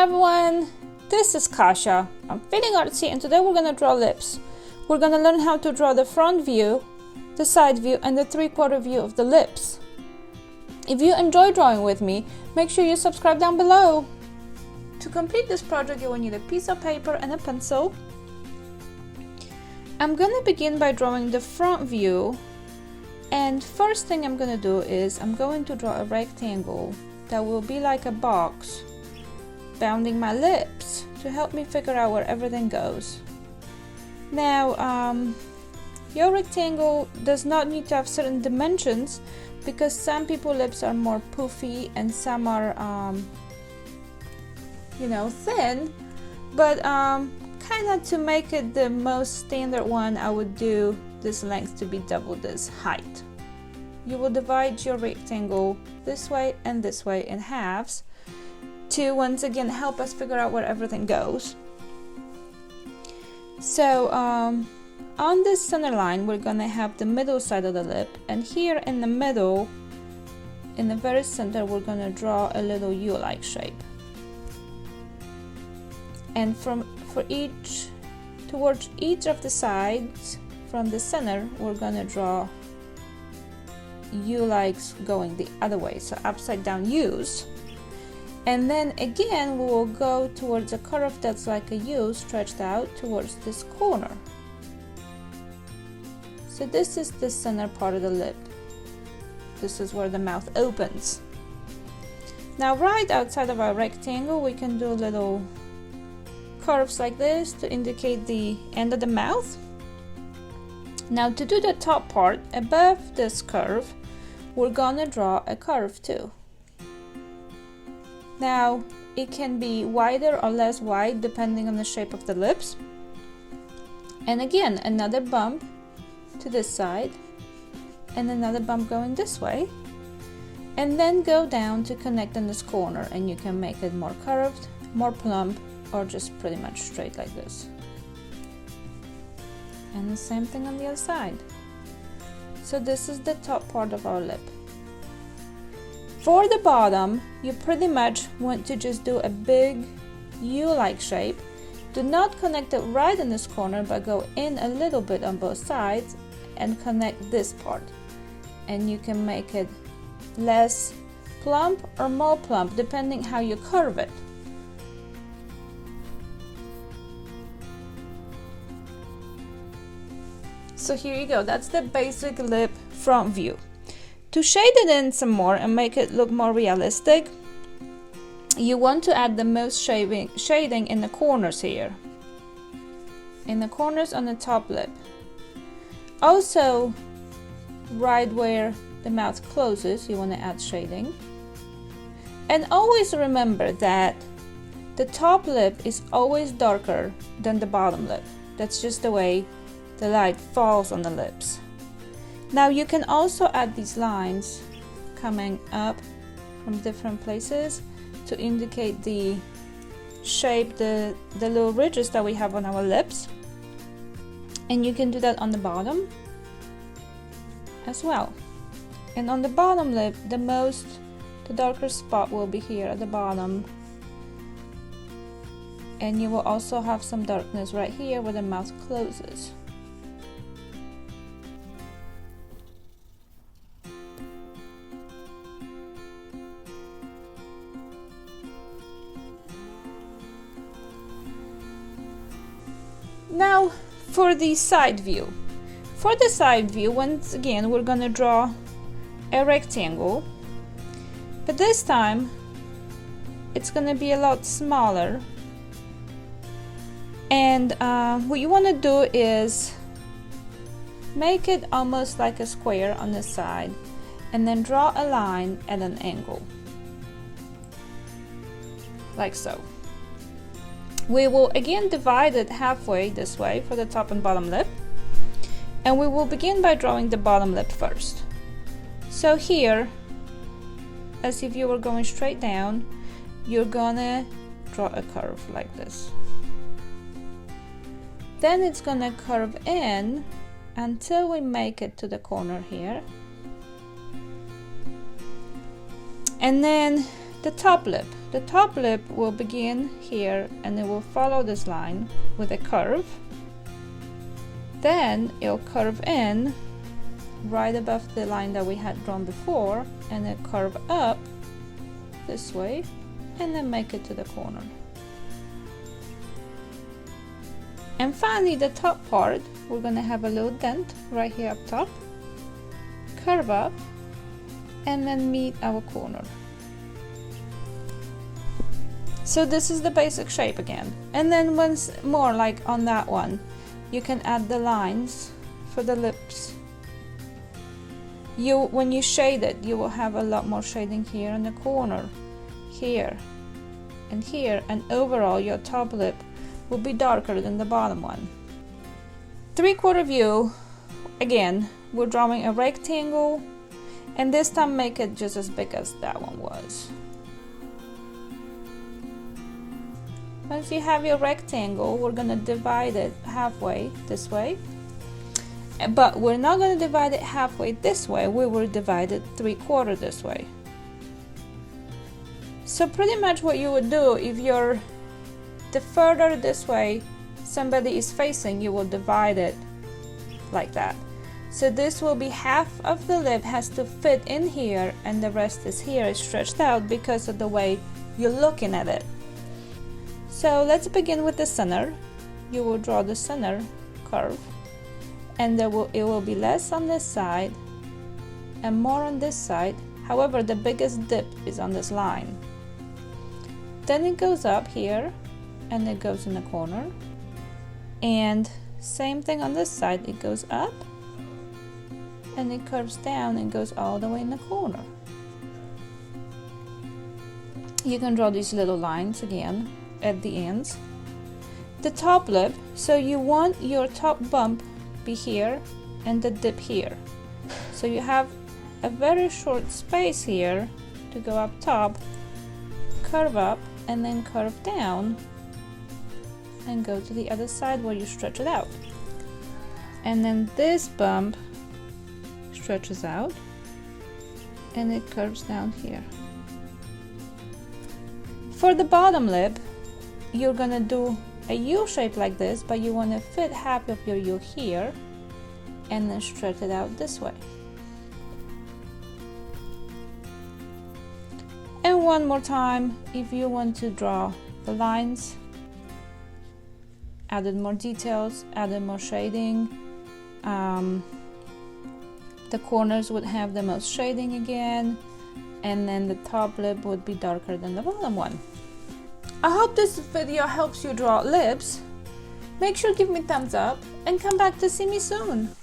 everyone, this is Kasia. I'm feeling artsy and today we're gonna draw lips. We're gonna learn how to draw the front view, the side view and the 3/4 view of the lips. If you enjoy drawing with me, make sure you subscribe down below. To complete this project you will need a piece of paper and a pencil. I'm gonna begin by drawing the front view, and first thing I'm gonna do is I'm going to draw a rectangle that will be like a box bounding my lips to help me figure out where everything goes. Now your rectangle does not need to have certain dimensions because some people's lips are more poofy and some are thin, but kind of to make it the most standard one, I would do this length to be double this height. You will divide your rectangle this way and this way in halves to once again help us figure out where everything goes. So on this center line we're gonna have the middle side of the lip, and here in the middle, in the very center, we're gonna draw a little U-like shape. And towards each of the sides from the center, we're gonna draw U-likes going the other way, so upside down U's. And then again we will go towards a curve that's like a U stretched out towards this corner. So this is the center part of the lip. This is where the mouth opens. Now right outside of our rectangle we can do little curves like this to indicate the end of the mouth. Now to do the top part above this curve, we're gonna draw a curve too. Now it can be wider or less wide depending on the shape of the lips. And again, another bump to this side and another bump going this way, and then go down to connect in this corner, and you can make it more curved, more plump, or just pretty much straight like this. And the same thing on the other side. So this is the top part of our lip. For the bottom, you pretty much want to just do a big U-like shape. Do not connect it right in this corner, but go in a little bit on both sides and connect this part. And you can make it less plump or more plump depending how you curve it. So here you go, that's the basic lip front view. To shade it in some more and make it look more realistic, you want to add the most shading in the corners here. In the corners on the top lip. Also, right where the mouth closes, you want to add shading. And always remember that the top lip is always darker than the bottom lip. That's just the way the light falls on the lips. Now you can also add these lines coming up from different places to indicate the shape, the little ridges that we have on our lips. And you can do that on the bottom as well. And on the bottom lip, the darker spot will be here at the bottom. And you will also have some darkness right here where the mouth closes. Now for the side view. For the side view, once again, we're gonna draw a rectangle, but this time it's gonna be a lot smaller. And what you wanna do is make it almost like a square on this side, and then draw a line at an angle, like so. We will again divide it halfway this way for the top and bottom lip, and we will begin by drawing the bottom lip first. So here, as if you were going straight down, you're gonna draw a curve like this. Then it's gonna curve in until we make it to the corner here. And then The top lip. The top lip will begin here and it will follow this line with a curve. Then it'll curve in right above the line that we had drawn before, and then curve up this way and then make it to the corner. And finally, the top part, we're gonna have a little dent right here up top, curve up, and then meet our corner. So this is the basic shape again. And then once more, like on that one, you can add the lines for the lips. When you shade it, you will have a lot more shading here in the corner, here, and here, and overall your top lip will be darker than the bottom one. 3/4 view, again, we're drawing a rectangle, and this time make it just as big as that one was. Once you have your rectangle, we're gonna divide it halfway this way, but we're not gonna divide it halfway this way, we will divide it 3/4 this way. So pretty much what you would do, if you're the further this way somebody is facing, you will divide it like that. So this will be half of the lip has to fit in here and the rest is here, is stretched out because of the way you're looking at it. So let's begin with the center. You will draw the center curve, and it will be less on this side and more on this side. However, the biggest dip is on this line. Then it goes up here and it goes in the corner, and same thing on this side, it goes up and it curves down and goes all the way in the corner. You can draw these little lines again at the ends. The top lip, so you want your top bump be here and the dip here, so you have a very short space here to go up top, curve up, and then curve down and go to the other side where you stretch it out, and then this bump stretches out and it curves down here. For the bottom lip, you're gonna do a U shape like this, but you want to fit half of your U here and then stretch it out this way. And one more time, if you want to draw the lines, added more details, added more shading, the corners would have the most shading again, and then the top lip would be darker than the bottom one. I hope this video helps you draw lips. Make sure to give me a thumbs up and come back to see me soon.